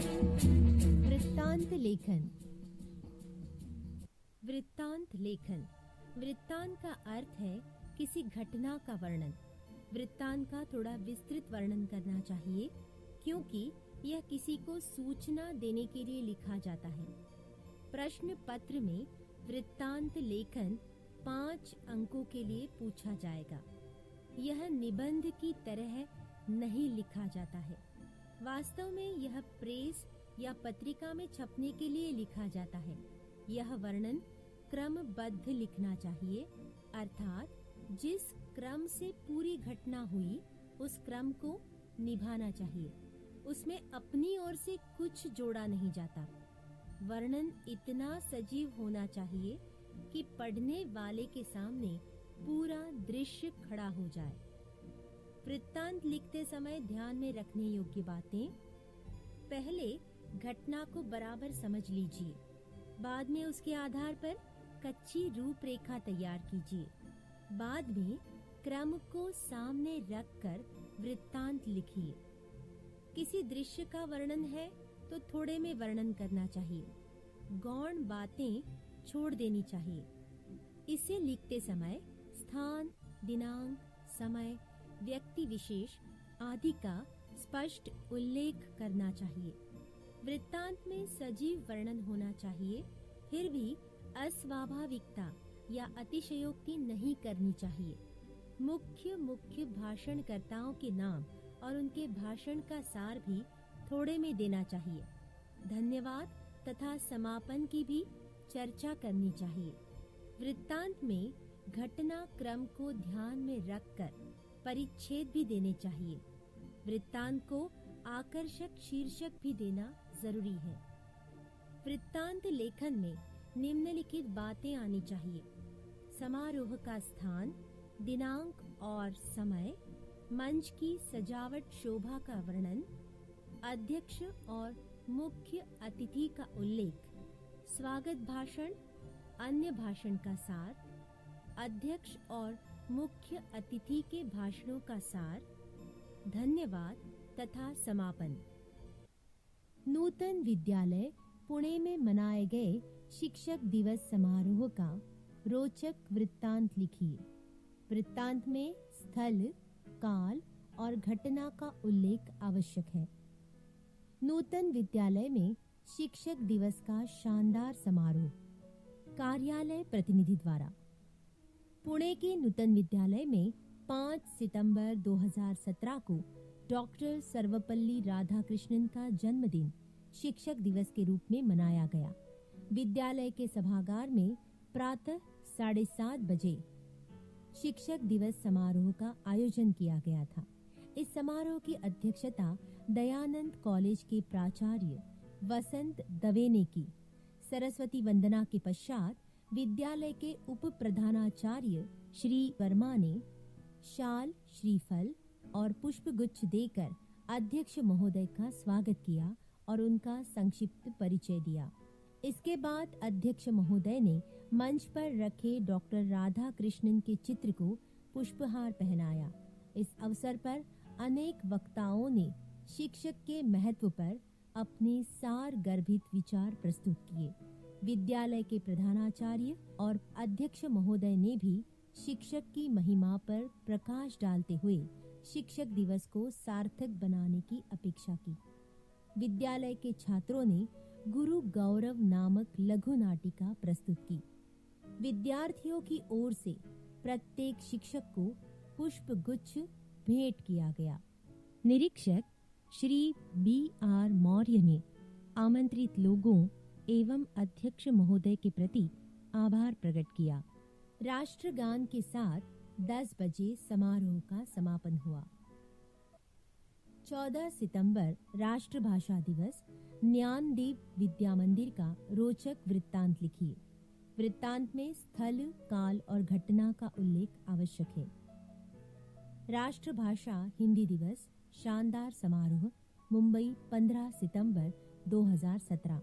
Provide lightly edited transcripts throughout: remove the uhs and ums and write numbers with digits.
वृत्तांत लेखन। वृत्तांत लेखन। वृत्तांत का अर्थ है किसी घटना का वर्णन। वृत्तांत का थोड़ा विस्तृत वर्णन करना चाहिए क्योंकि यह किसी को सूचना देने के लिए लिखा जाता है। प्रश्न पत्र में वृत्तांत लेखन 5 अंकों के लिए पूछा जाएगा। यह निबंध की तरह नहीं लिखा जाता है। वास्तव में यह प्रेस या पत्रिका में छपने के लिए लिखा जाता है। यह वर्णन क्रमबद्ध लिखना चाहिए, अर्थात जिस क्रम से पूरी घटना हुई उस क्रम को निभाना चाहिए। उसमें अपनी ओर से कुछ जोड़ा नहीं जाता। वर्णन इतना सजीव होना चाहिए कि पढ़ने वाले के सामने पूरा दृश्य खड़ा हो जाए। वृत्तांत लिखते समय ध्यान में रखने योग्य बातें: पहले घटना को बराबर समझ लीजिए, बाद में उसके आधार पर कच्ची रूपरेखा तैयार कीजिए। बाद में क्रम को सामने रखकर वृत्तांत लिखिए। किसी दृश्य का वर्णन है तो थोड़े में वर्णन करना चाहिए, गौण बातें छोड़ देनी चाहिए। इसे लिखते समय स्थान, दिनांक, समय, व्यक्ति विशेष आदि का स्पष्ट उल्लेख करना चाहिए। वृत्तांत में सजीव वर्णन होना चाहिए, फिर भी अस्वाभाविकता या अतिशयोक्ति नहीं करनी चाहिए। मुख्य भाषणकर्ताओं के नाम और उनके भाषण का सार भी थोड़े में देना चाहिए। धन्यवाद तथा समापन की भी चर्चा करनी चाहिए। वृत्तांत में घटना क्रम को ध्यान में रखकर परिच्छेद भी देने चाहिए। वृत्तांत को आकर्षक शीर्षक भी देना जरूरी है। वृत्तांत लेखन में निम्नलिखित बातें आनी चाहिए: समारोह का स्थान, दिनांक और समय, मंच की सजावट शोभा का वर्णन, अध्यक्ष और मुख्य अतिथि का उल्लेख, स्वागत भाषण, अन्य भाषण का सार, अध्यक्ष और मुख्य अतिथि के भाषणों का सार, धन्यवाद तथा समापन। नूतन विद्यालय पुणे में मनाए गए शिक्षक दिवस समारोह का रोचक वृत्तांत लिखिए। वृत्तांत में स्थल, काल और घटना का उल्लेख आवश्यक है। नूतन विद्यालय में शिक्षक दिवस का शानदार समारोह। कार्यालय प्रतिनिधि द्वारा। पुणे के नूतन विद्यालय में 5 सितंबर 2017 को डॉक्टर सर्वपल्ली राधाकृष्णन का जन्मदिन शिक्षक दिवस के रूप में मनाया गया। विद्यालय के सभागार में प्रातः 7:30 बजे शिक्षक दिवस समारोह का आयोजन किया गया था। इस समारोह की अध्यक्षता दयानंद कॉलेज के प्राचार्य वसंत दवे ने की। सरस्वती वंदना के पश्चात विद्यालय के उप प्रधानाचार्य श्री वर्मा ने शाल, श्रीफल और पुष्पगुच्छ देकर अध्यक्ष महोदय का स्वागत किया और उनका संक्षिप्त परिचय दिया। इसके बाद अध्यक्ष महोदय ने मंच पर रखे डॉक्टर राधा कृष्णन के चित्र को पुष्पहार पहनाया। इस अवसर पर अनेक वक्ताओं ने शिक्षक के महत्व पर अपने सार गर्भित विचार प्रस्तुत किए। विद्यालय के प्रधानाचार्य और अध्यक्ष महोदय ने भी शिक्षक की महिमा पर प्रकाश डालते हुए शिक्षक दिवस को सार्थक बनाने की अपेक्षा की। विद्यालय के छात्रों ने गुरु गौरव नामक लघु नाटिका प्रस्तुत की। विद्यार्थियों की ओर से प्रत्येक शिक्षक को पुष्पगुच्छ भेंट किया गया। निरीक्षक श्री B.R. मौर्य ने आमंत्रित लोगों एवं अध्यक्ष महोदय के प्रति आभार प्रकट किया। राष्ट्रगान के साथ 10 बजे समारोह का समापन हुआ। 14 सितंबर राष्ट्रभाषा दिवस। ज्ञानदीप विद्या मंदिर का रोचक वृत्तांत लिखिए। वृत्तांत में स्थल, काल और घटना का उल्लेख आवश्यक है। राष्ट्रभाषा हिंदी दिवस शानदार समारोह, मुंबई 15 सितंबर 2017।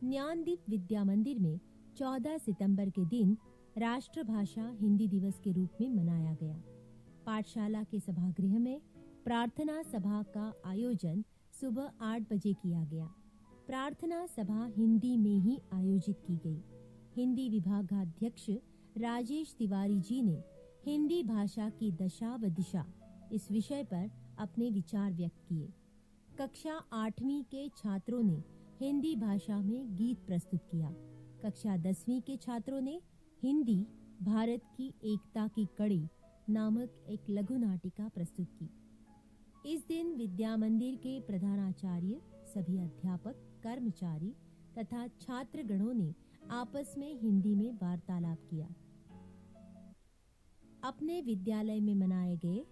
ज्ञानदीप विद्या मंदिर में 14 सितंबर के दिन राष्ट्रभाषा हिंदी दिवस के रूप में मनाया गया। पाठशाला के सभागृह में प्रार्थना सभा का आयोजन सुबह 8 बजे किया गया। प्रार्थना सभा हिंदी में ही आयोजित की गई। हिंदी विभागाध्यक्ष राजेश तिवारी जी ने हिंदी भाषा की दशा व दिशा इस विषय पर अपने विचार व्यक्त किए। कक्षा 8वीं के छात्रों ने हिंदी भाषा में गीत प्रस्तुत किया। कक्षा 10वीं के छात्रों ने हिंदी भारत की एकता की कड़ी नामक एक लघु नाटिका प्रस्तुत की। इस दिन विद्या मंदिर के प्रधानाचार्य, सभी अध्यापक, कर्मचारी तथा छात्रगणों ने आपस में हिंदी में वार्तालाप किया। अपने विद्यालय में मनाए गए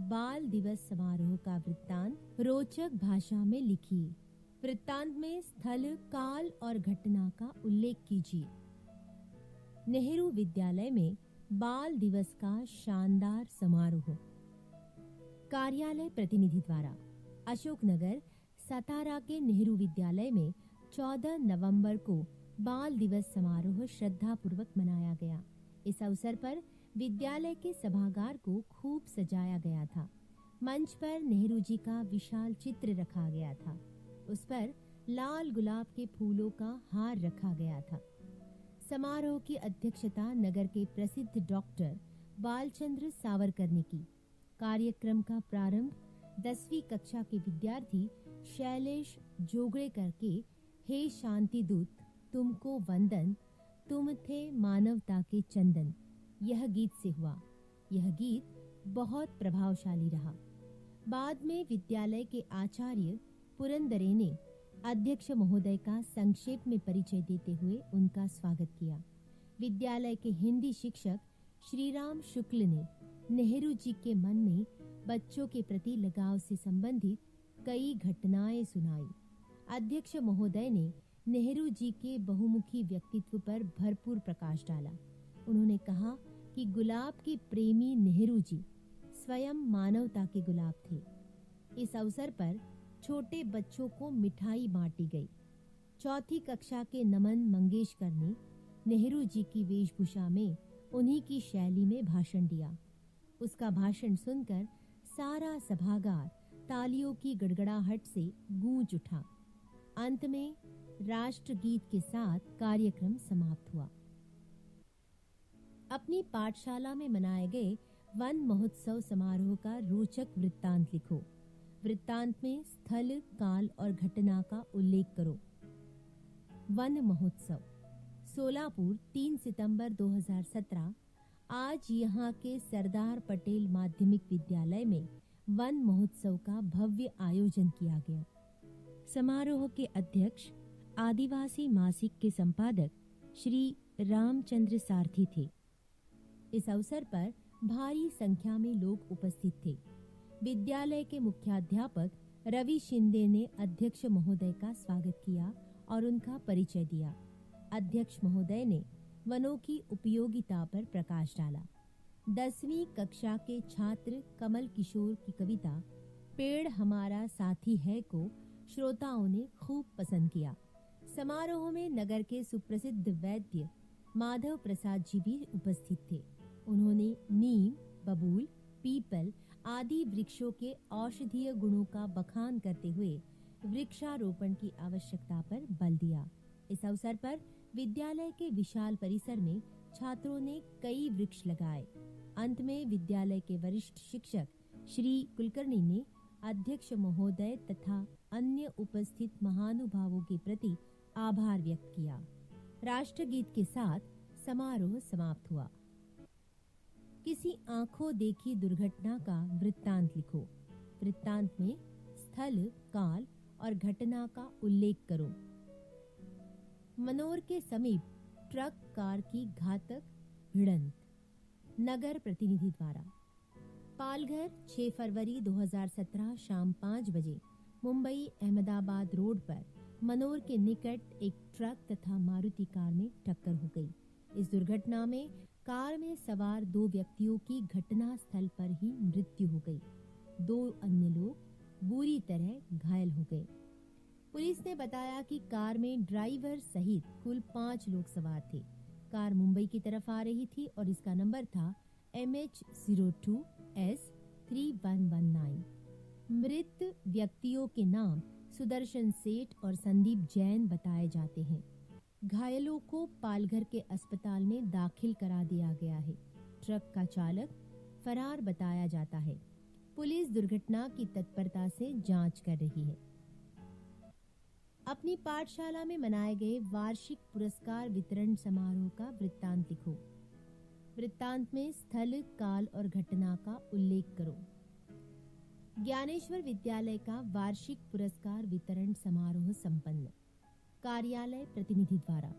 बाल दिवस समारोह का वृत्तांत रोचक भाषा में लिखिए। वृत्तांत में स्थल, काल और घटना का उल्लेख कीजिए। नेहरू विद्यालय में बाल दिवस का शानदार समारोह। कार्यालय प्रतिनिधि द्वारा अशोकनगर, सतारा के नेहरू विद्यालय में 14 नवंबर को बाल दिवस समारोह श्रद्धापूर्वक मनाया गया। इस अवसर पर विद्यालय के सभागार को खूब सजाया गया था। मंच पर नेहरू जी का विशाल चित्र रखा गया था। उस पर लाल गुलाब के फूलों का हार रखा गया था। समारोह की अध्यक्षता नगर के प्रसिद्ध डॉक्टर बालचंद्र सावरकर ने की। कार्यक्रम का प्रारंभ 10वीं कक्षा के विद्यार्थी शैलेश जोगड़े करके हे शांति दूत तुमको वंदन, तुम थे मानवता के चंदन, यह गीत से हुआ। यह गीत बहुत प्रभावशाली रहा। बाद में विद्यालय के आचार्य पुरंदरे ने अध्यक्ष महोदय का संक्षेप में परिचय देते हुए उनका स्वागत किया। विद्यालय के हिंदी शिक्षक श्रीराम शुक्ल ने नेहरू जी के मन में बच्चों के प्रति लगाव से संबंधित कई घटनाएं सुनाई। अध्यक्ष महोदय ने नेहरू जी के बहुमुखी व्यक्तित्व पर भरपूर प्रकाश डाला। उन्होंने कहा कि गुलाब के प्रेमी नेहरू जी स्वयं मानवता के गुलाब थे। इस अवसर पर छोटे बच्चों को मिठाई बांटी गई। 4ठी कक्षा के नमन मंगेशकर ने नेहरू जी की वेशभूषा में उन्हीं की शैली में भाषण दिया। उसका भाषण सुनकर सारा सभागार तालियों की गड़गड़ाहट से गूंज उठा। अंत में राष्ट्रगीत के साथ कार्यक्रम समाप्त हुआ। अपनी पाठशाला में मनाए गए वन महोत्सव समारोह का रोचक वृत्तांत लिखो। वृत्तांत में स्थल, काल और घटना का उल्लेख करो। वन महोत्सव सोलापुर 3 सितंबर 2017। आज यहाँ के सरदार पटेल माध्यमिक विद्यालय में वन महोत्सव का भव्य आयोजन किया गया। समारोह के अध्यक्ष आदिवासी मासिक के संपादक श्री रामचंद्र सारथी थे। इस अवसर पर भारी संख्या में लोग उपस्थित थे। विद्यालय के मुख्याध्यापक रवि शिंदे ने अध्यक्ष महोदय का स्वागत किया और उनका परिचय दिया। अध्यक्ष महोदय ने वनों की उपयोगिता पर प्रकाश डाला। 10वीं कक्षा के छात्र कमल किशोर की कविता पेड़ हमारा साथी है को श्रोताओं ने खूब पसंद किया। समारोह में नगर के सुप्रसिद्ध वैद्य माधव प्रसाद जी भी उपस्थित थे। उन्होंने नीम, बबूल, पीपल आदि वृक्षों के औषधीय गुणों का बखान करते हुए वृक्षारोपण की आवश्यकता पर बल दिया। इस अवसर पर विद्यालय के विशाल परिसर में छात्रों ने कई वृक्ष लगाए। अंत में विद्यालय के वरिष्ठ शिक्षक श्री कुलकर्णी ने अध्यक्ष महोदय तथा अन्य उपस्थित महानुभावों के प्रति आभार व्यक्त किया। राष्ट्रगीत के साथ समारोह समाप्त हुआ। किसी आंखों देखी दुर्घटना का वृत्तांत लिखो। वृत्तांत में स्थल, काल और घटना का उल्लेख करो। मनोर के समीप ट्रक कार की घातक भिड़ंत। नगर प्रतिनिधि द्वारा पालघर 6 फरवरी 2017 शाम 5 बजे मुंबई अहमदाबाद रोड पर मनोर के निकट एक ट्रक तथा मारुति कार में टक्कर हो गई। इस दुर्घटना में कार में सवार 2 व्यक्तियों की घटना स्थल पर ही मृत्यु हो गई। 2 अन्य लोग बुरी तरह घायल हो गए। पुलिस ने बताया कि कार में ड्राइवर सहित कुल 5 लोग सवार थे। कार मुंबई की तरफ आ रही थी और इसका नंबर था MH02S3119। मृत व्यक्तियों के नाम सुदर्शन सेठ और संदीप जैन बताए जाते हैं। घायलों को पालघर के अस्पताल में दाखिल करा दिया गया है। ट्रक का चालक फरार बताया जाता है। पुलिस दुर्घटना की तत्परता से जांच कर रही है। अपनी पाठशाला में मनाए गए वार्षिक पुरस्कार वितरण समारोह का वृत्तांत लिखो। वृत्तांत में स्थल, काल और घटना का उल्लेख करो। ज्ञानेश्वर विद्यालय का वार्षिक पुरस्कार वितरण समारोह संपन्न। कार्यालय प्रतिनिधि द्वारा।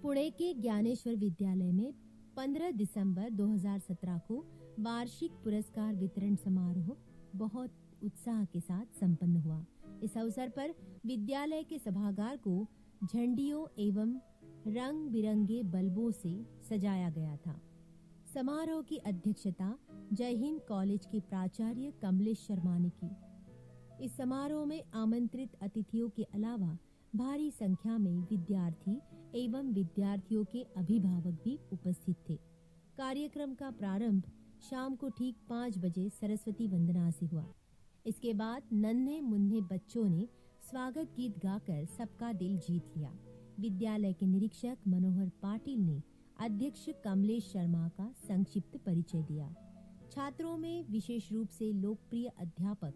पुणे के ज्ञानेश्वर विद्यालय में 15 दिसंबर 2017 को वार्षिक पुरस्कार वितरण समारोह बहुत उत्साह के साथ संपन्न हुआ। इस अवसर पर विद्यालय के सभागार को झंडियों एवं रंग बिरंगे बल्बों से सजाया गया था। समारोह की अध्यक्षता जय हिंद कॉलेज के प्राचार्य कमलेश शर्मा ने की। इस समारोह में आमंत्रित अतिथियों के अलावा भारी संख्या में विद्यार्थी एवं विद्यार्थियों के अभिभावक भी उपस्थित थे। कार्यक्रम का प्रारंभ शाम को ठीक 5 बजे सरस्वती वंदना से हुआ। इसके बाद नन्हे मुन्ने बच्चों ने स्वागत गीत गाकर सबका दिल जीत लिया। विद्यालय के निरीक्षक मनोहर पाटिल ने अध्यक्ष कमलेश शर्मा का संक्षिप्त परिचय दिया। छात्रों में विशेष रूप से लोकप्रिय अध्यापक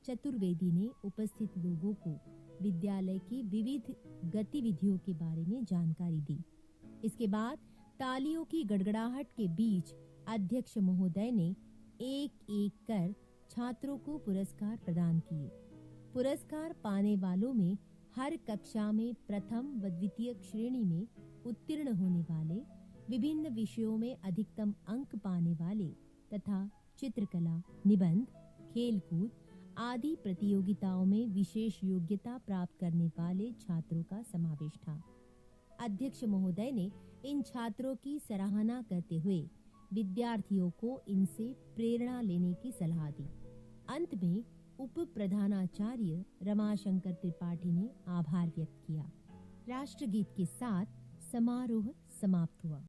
चतुर्वेदी ने उपस्थित लोगों को विद्यालय की विविध गतिविधियों के बारे में जानकारी दी। इसके बाद तालियों की गड़गड़ाहट के बीच अध्यक्ष महोदय ने एक एक कर छात्रों को पुरस्कार प्रदान किए। पुरस्कार पाने वालों में हर कक्षा में प्रथम व द्वितीय श्रेणी में उत्तीर्ण होने वाले, विभिन्न विषयों में अधिकतम अंक पाने वाले तथा चित्रकला, निबंध, खेलकूद आदि प्रतियोगिताओं में विशेष योग्यता प्राप्त करने वाले छात्रों का समावेश था। अध्यक्ष महोदय ने इन छात्रों की सराहना करते हुए विद्यार्थियों को इनसे प्रेरणा लेने की सलाह दी। अंत में उप प्रधानाचार्य रमाशंकर त्रिपाठी ने आभार व्यक्त किया। राष्ट्रगीत के साथ समारोह समाप्त हुआ।